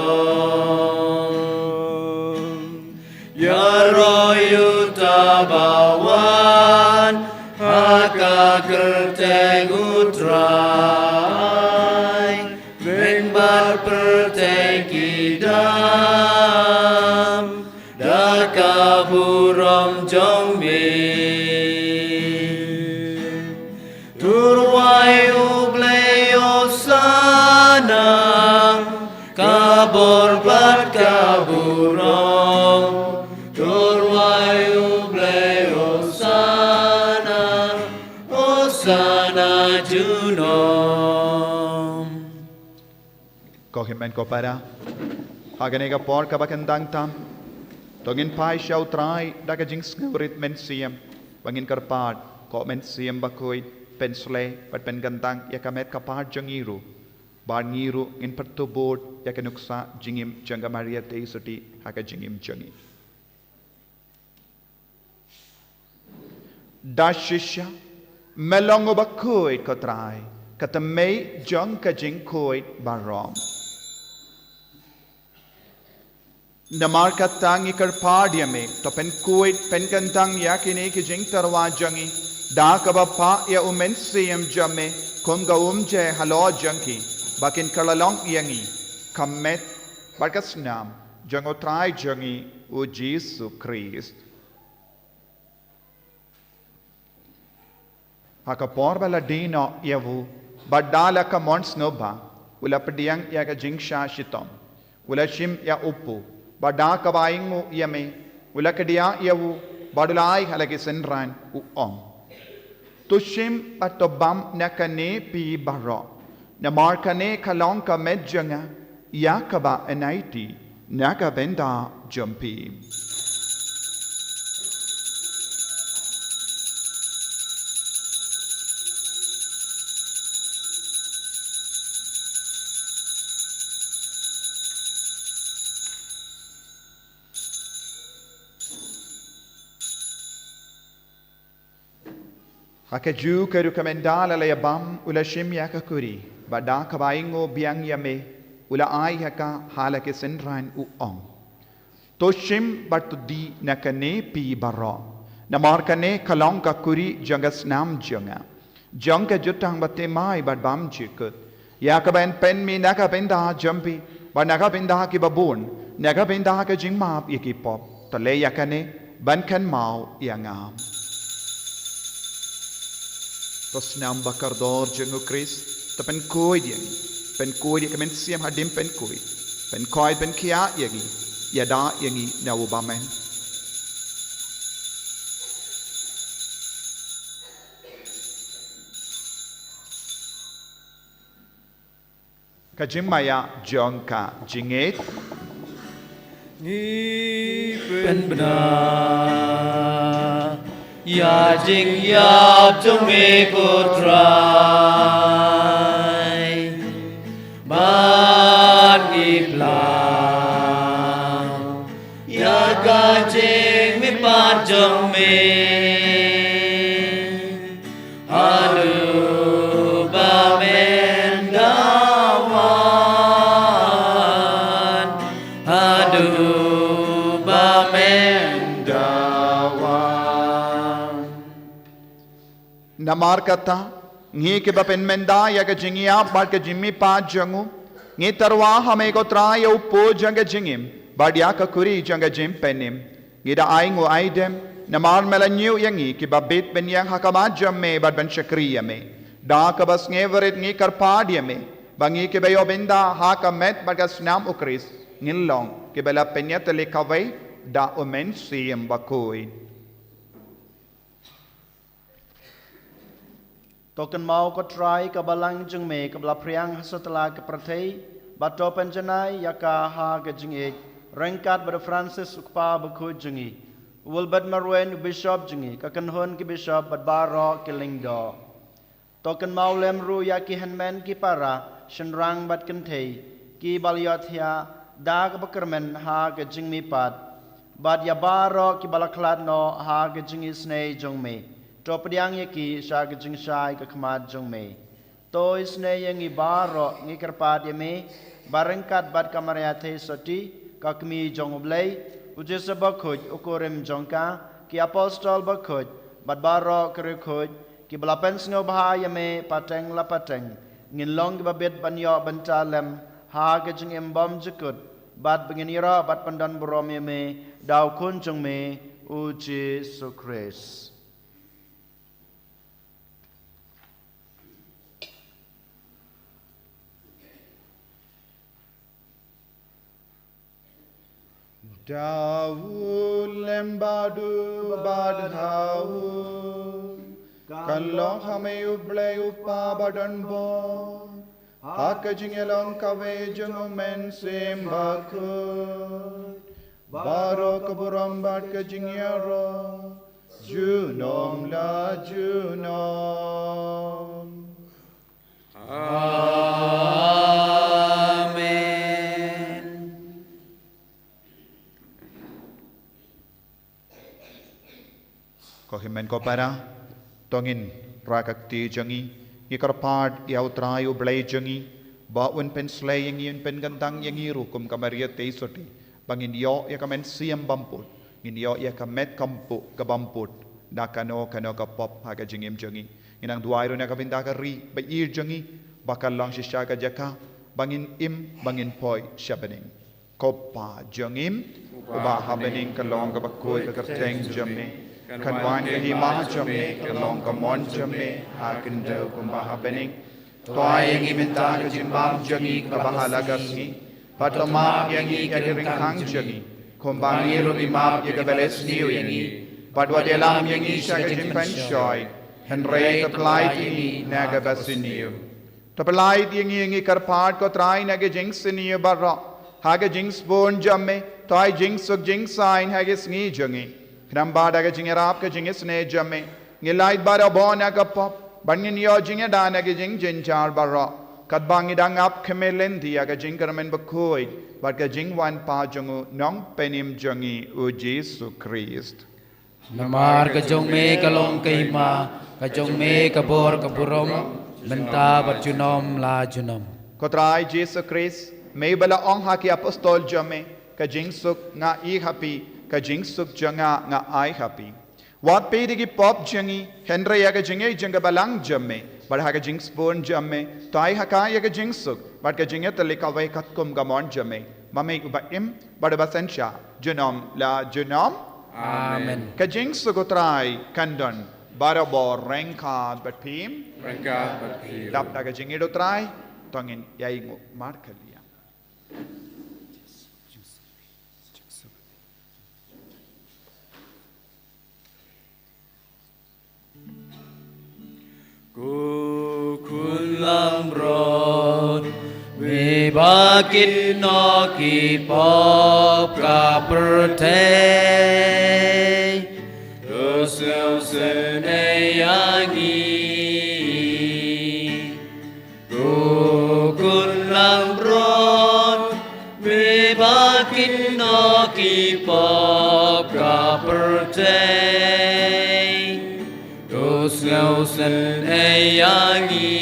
Yaroyu tabawan Haka kerteng utrai Ringbar perteki dam Dakaburam jongme Turwayu bleo sana Kabor bat kaburam Turwayu bleo sana Osana juno ko himen ko para Haganega porca bakandang tam. Tongin pai shau trai daga jings ngurit men siam. Bangin karpad ko men siam Bakhuid pensle pat pen gandang yakamet kapad jangiru. Bar ngiru in pertubod yakanuksa jingim janga Maria Theisotti haka jingim jangi. Dashisha melongo Bakhuid ko trai katamay jang ka jing Bakhuid barom. Namar katang ikar pardia me to pen Bakhuid pen kantang yakine ki jing tarwa jangi da kaba pa ya umen siyam jame konga umje halo jangi bakin kalalong yangi kamet barkas nam jango trai jangi u Jesus Christ. Haka porbala dino yavu badala ka mons noba ula pediang ya ka jingsha shitom ula shim ya upu bada ka baingu yame ula kedia yavu badulai halagi senran u om tushim atobam nakane pi baro na markane kalong ka medjanga ya ka ba enaiti naka benda jumpi. Haka ju ka rekomendala la yabam ula shim ya ka kuri bada ka baingo biang yame ula ai haka halake senran u ong to shim batu di nakane pi baro na markane kalong ka kuri jangas nam janga jangka jutang bate mai bad bam chikut ya ka ben pen mi naka benda jampi ba naka benda ki babun naka benda ka jingmap ikipop tale yakane ban kan mau yangam. Tos nam bakardor jengu Chris ta pen Bakhuid yangi pen Bakhuid kamen siam hadim pen Bakhuid pen koi pen kia yangi yada yangi na ubamen kajimaya jongka jinget ni pen benar ya jing yap trong me ko try ban ni plang ya ka jing me pa trong me adu ba men dawan adu ba men namar kata ngi ke bapen menda ya ke jingia bar ke jimmi pa jangu ngi tarwa hame ko tra ya upo janga jingim bar ya ka kuri janga jim penim ngi da aingo aidem namar melanyu yangi ke babet ben yang hakama jamme bar ben shakriya me da ka bas ngeverit ngi karpadia me bangi ke bayo benda hakamet bar ka snam ukris ngilong ke bela penyat le kawai da omen siem Bakhuid. Token mau ko try ka balang jeng me ka bla priang hasatala ka prathei bato penjanai yaka ha ka jingi rengkat ber Francis ukpa Bakhuid jingi ulbad marwen bishop jingi ka kanhon ki bishop bad baro ki lingdo token mau lemru yaki hanmen ki para shenrang bad kanthei ki balyothia da ka bakermen ha ka jingmi pat bad ya baro ki balaklat no ha ka jingi snei jongme to pediang yaki sha ka jing shai ka khmat jongme to isne yangi baro ngi karpat yame barengkat bad kamaria Theisotti ka kmi jongoblei ujesa Bakhuid ukorem jongka ki apostol Bakhuid bad baro krekhod ki balapen sngo bha yame pateng la pateng ngin long ki babet banyo bantalem ha ka jing embam jekut bad benginira bad pandan borom yame daw kun jongme u Jesus Christ. Daud lembadu badhau kan long hame uble upa badan bo Haka jingelong kawe jungo men sim Bakhuid. Baro kaburam bat ka jingyaro. Junom la junom. Amen. Ko himen ko para tongin rakakti jangi ikarpad yautrai ublay jangi baun pen slaying yin pen gandang yang irukum kamaria Theisotti bangin yo ya kamen siam bamput ngin yo ya kamet kampu kabamput nakano kano kapop haga jingim jangi inang duairo na kabinda ka ri ba ir jangi bakal lang sisya ka jaka bangin im bangin poi shabening kopa jangim uba habening kalong ka Bakhuid ka kerteng jame Kanwan ka hima jame kalong ka mon jame akin daw kung baha bening toay ang iminta ka jimbam jangi ka bahalaga sngi patamap yang i ka diringkang jangi kung bangiro imap ya ka beles niyo yang i padwa delam yang i siya ka jimpan shoy henry taplay tingi naga basiniyo taplay tingi karpat ko try naga jingsiniyo barra haga jingsbon jame toy jingsuk jingsain haga sngi jangi Knambada ka jingerap ka jingis ne jame ngilait bara bona ka pop bangin yo jinge dana ka jing jinchar bara kat bangi dang ap kemelen dia ka jing karmen Bakhuid bat ka jing wan pa jungu nong penim jangi u Jesu Christ Namar ka jong me kalong kaima ka jong me kabor kaburom menta bat junom la junom. Kotrai Jesu Christ may bala ong haki apostol jame ka jing suk nga I happy ka jing suk janga nga ai happy. Wat pe digi pop jangi Henry ya ka jinge janga balang jamme bar ha ka jing spoon jamme tai ha ka ya ka jing suk bat ka jinge talika wai kat kum gamon jamme mame uba im bar basensha junom la junom Amen. ka jing suk utrai kandon barabor rengka bat pim Rengka berpihir. dap ta ka jinge do trai tongin yai ngu mar kalia Kukun lamron Wibakin no kipop ka pertei Dosel seneyangi Kukun lamron Wibakin no kipop ka pertei Ngau sen eyangi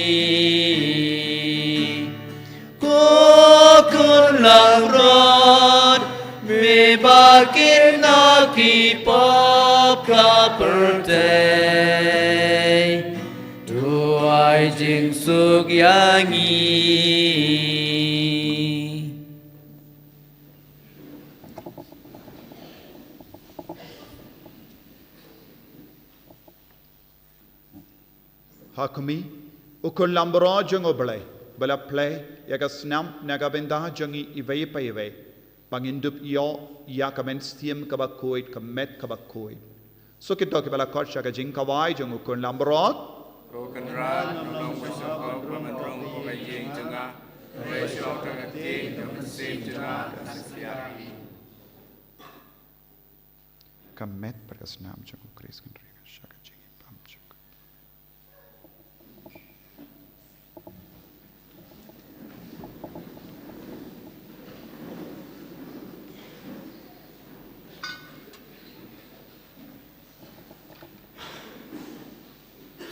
Kukun lang rod Mibakin na kipop ka pertei Tuay jing sugyangi Hakumi ukul lambro jungo blay bala play yaga snam naga benda jungi iway pa iway pangindup yo ya kamen stiem ka Bakhuid ka met ka Bakhuid so kito ke bala kot shaga jing kawai jungo ukul lambro Ko kenran nong besok ko pemendrong ko kajing jengah besok ka kating ka mesim jengah nasiari ka met per ka snam jungo Christ kan rega shaga jing pam jungo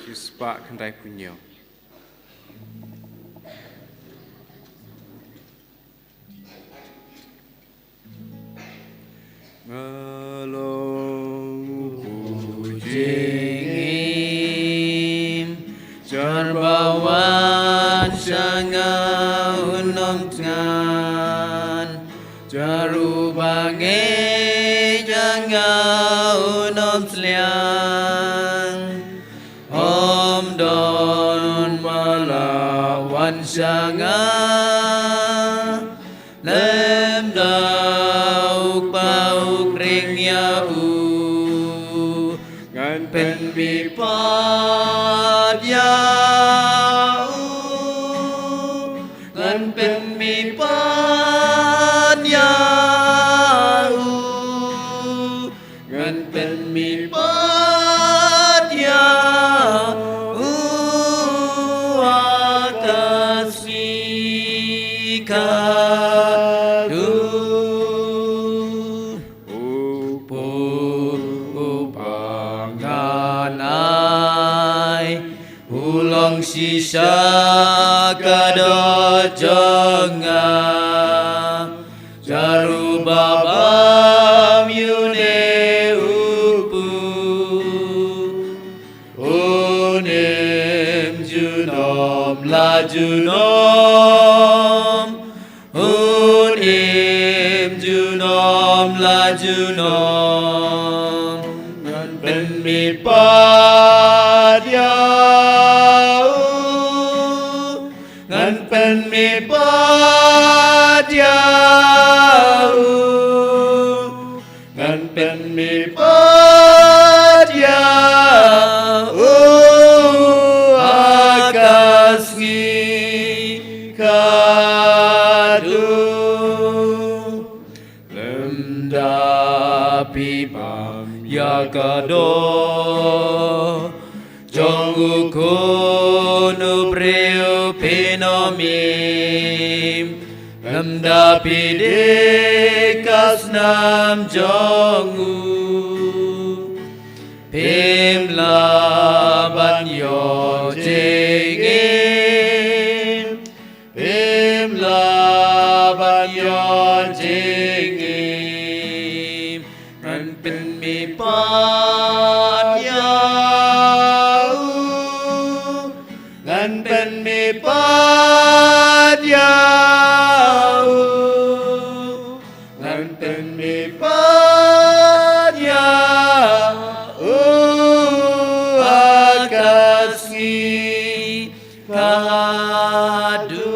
Yuspa kendai punyo. Ngalong Jingim Jarbawan Sanga Unom Tngan Jarubange Janga Unom Sliang Om Don Malawan Sanga Lem Dauk Pauk Ring Yau Ngan Pen Bipat Yau shisha kado jonga jarubabam yune upu onem junom la junom onem junom la junom ngan ben mi padya ngan pen mi padya ngan pen mi padya akasngi kadu lemdapi pam yakado Jongu kunu breu penomim Lamdapi dekas nam jongu Pemla banyo jengin Pemla banyo jengin Nan pen mi padya Ngan pen mi padya Ngan pen mi padya akasngi kadu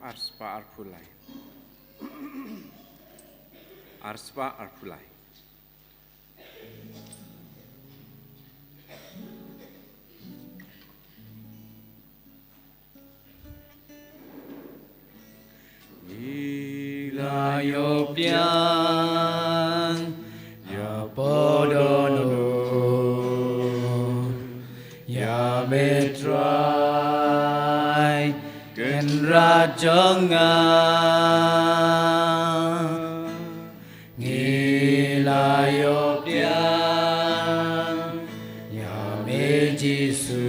Arspa arpulai. Arspa arpulai. Ilayopian ya podono ya metrai ken rajonga ngilayopian ya mejisu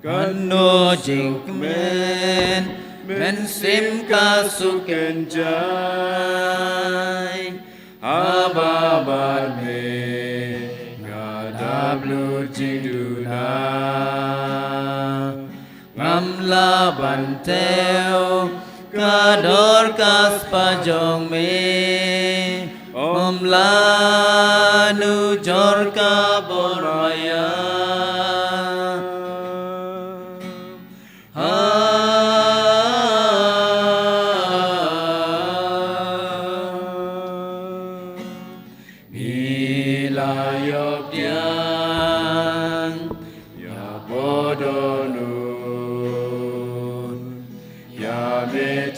Kano jingmen men sim kasuken jai ababan me ngadablu jingduna ngamla banteo kador kas pajong me omlanu jorka boraya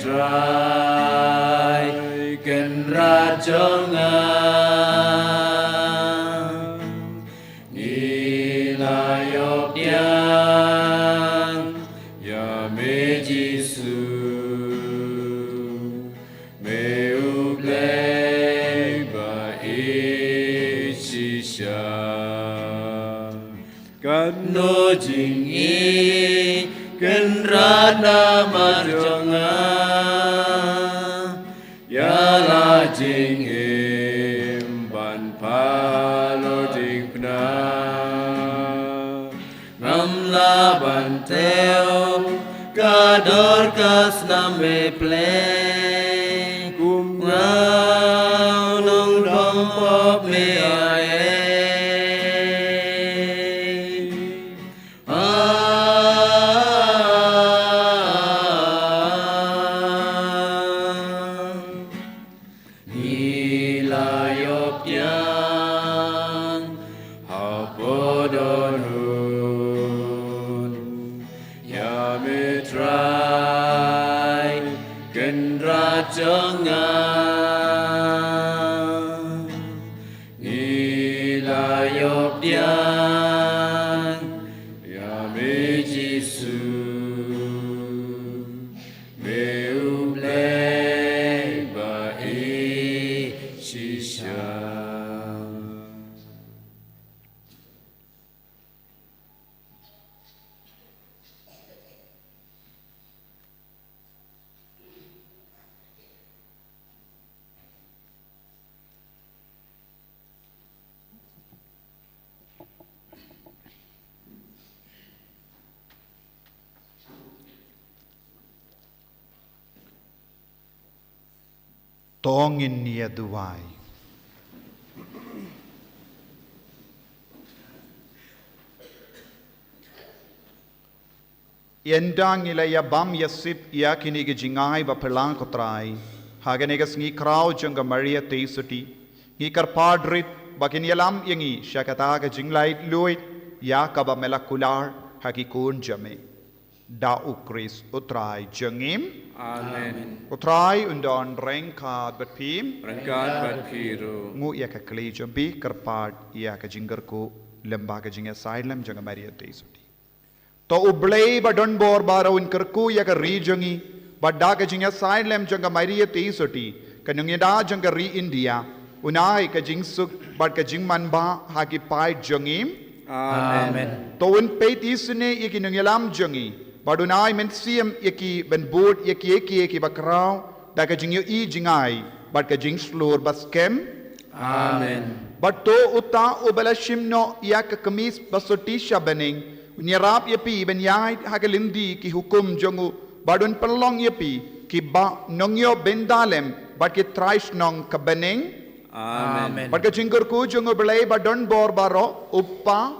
Try can run jonga nilayop yang ya mejisu meublei ba ishisha kano jingi kenrana marjonga yala jingim ban palo dingpna ngamla banteo kador kasname ple kumngau nong dompop me ae tongin niya duway. Yendang ilaya bam yasip ya kini ke jingai ba pelang kotrai hagane ke sngi krau janga Maria Theisotti ngi kar padrit bakin yalam yangi syakata ke jinglai luit ya kaba melakular haki kun jame da ukris utrai jangim Amen. utrai undon rengkat batpim Rengkat batpiru. ngu ya ka kli jambi karpad ya ka jingarku lembah ka jinga silem janga Maria Theisotti to ublei badon bor barawin kerku ya ka rijangi badda ka jinga silem janga Maria Theisotti kanungi da janga ri India unai ka jingsuk bad ka jingman ba haki pai jangim Amen. to un peit isne yaki nungilam jangi badunai men siam yaki ben board yaki bakrau da ka jingyo I jingai bad ka jing slur baskem Amen. but to uta Jingshimnoh ya ka kamis basoti Bneng Nyarap yapi ben yai hagalindi ki hukum jongu badun pelong yapi ki ba nongyo bendalem but ki trais nong ka Bneng Amen. but ka jingkur ku jongu belai badun bor baro uppa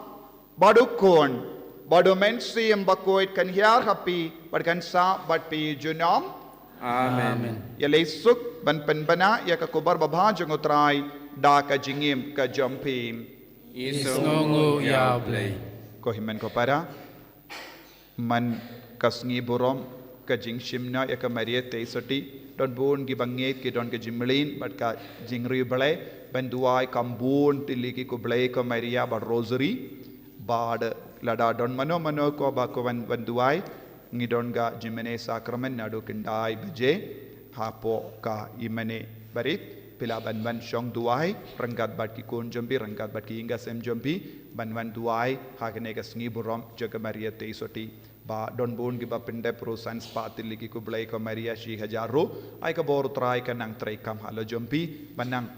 badukon badu mensi Bakhuid kan hiar hapi but kan sa but pi junom Amen. ya leisuk ban penbana ya ka kubar babha jongu trai da ka jingim ka jompim Isongu ya play. ko himen ko para man kasngi burom ka Jingshimnoh ya ka Maria Theisotti don bun gi banget ki don ka jimlin but ka jingri bale ben duai kambun tiliki ko bale ko Maria ba rosary bad lada don mano ko ba ko ban duai ngi don ga jimene sakramen nadu kindai baje hapo ka imene barit pila ban shong duai rangkat bat ki kun jombi rangkat bat ki inga sem jombi ban duai hakene ka sngi burom jaga Maria Theisotti ba don bon gi ba pinde pro sans patil ki ku blai ko Maria shi hajaro ai ka bor trai ka nang trai kam halo jombi banang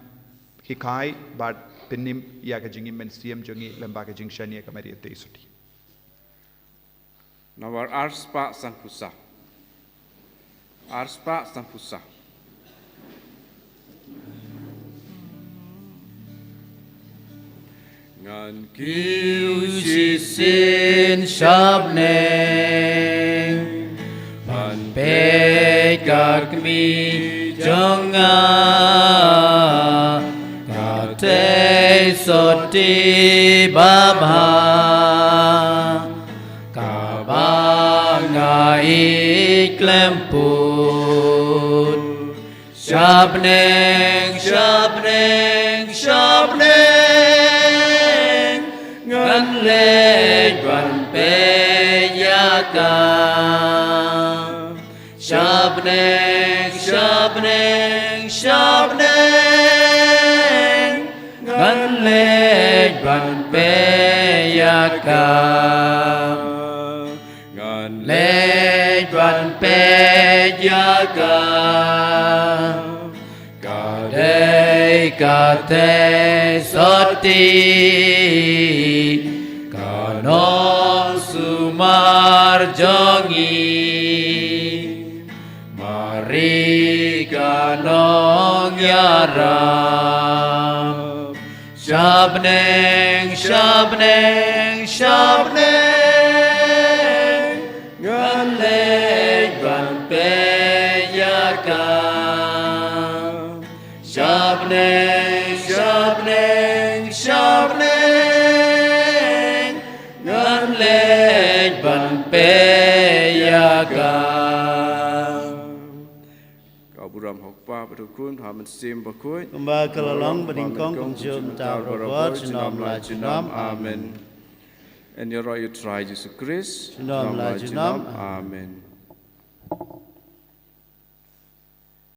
hikai bat pinim ya ka jingi men siam jongi lamba ka jingshani ka Maria Theisotti Nawar arspa sanpusa. Arspa sanpusa. Ngan kiu Sisin Bneng Pan pe kakmi jonga Ka Theisotti babha Ka banga iklemput Bneng ngan lej ban pe yaka Bneng ngan lej ban pe yaka ngan lej ban pe yaka ka Theisotti kanon sumar jongi mari kanong yarab Bneng ngan lej ban pe yaka Bneng ngan lej ban pe yaka Kau buram hokpa berukun hamen sim Bakhuid Kembali ke lalong beningkong kunjung ta robot Junom la Junom Amen. And your royal try Jesus Christ Junom la Junom Amen.